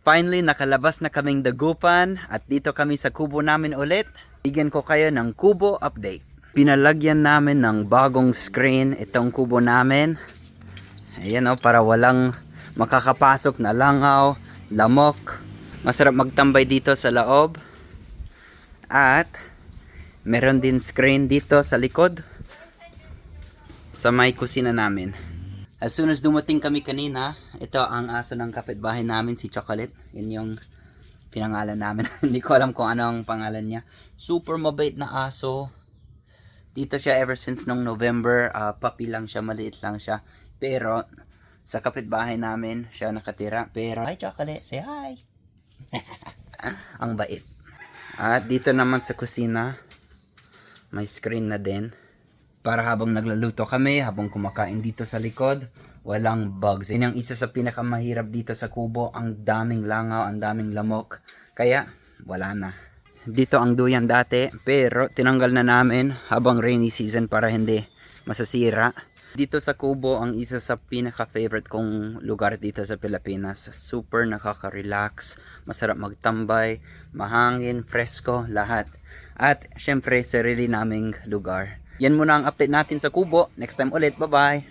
Finally, nakalabas na kaming dagupan at dito kami sa kubo namin ulit. Bigyan ko kayo ng kubo update. Pinalagyan namin ng bagong screen itong kubo namin. Ayan o, para walang makakapasok na langaw, lamok. Masarap magtambay dito sa loob. At meron din screen dito sa likod sa may kusina namin. As soon as dumating kami kanina, ito ang aso ng kapitbahay namin, si Chocolate. Yan yung pinangalan namin. Hindi ko alam kung ano ang pangalan niya. Super mabait na aso. Dito siya ever since nung November. Puppy lang siya, maliit lang siya. Pero sa kapitbahay namin siya nakatira. Pero, hi Chocolate, say hi! Ang bait. At dito naman sa kusina, may screen na din. Para habang nagluluto kami, habang kumakain dito sa likod, walang bugs. Yan ang isa sa pinakamahirap dito sa kubo. Ang daming langaw, ang daming lamok. Kaya, wala na. Dito ang duyan dati, pero tinanggal na namin habang rainy season para hindi masasira. Dito sa kubo, ang isa sa pinaka-favorite kong lugar dito sa Pilipinas. Super nakaka-relax, masarap magtambay, mahangin, presko, lahat. At syempre, sarili naming lugar. Yan muna ang update natin sa kubo. Next time ulit, bye-bye!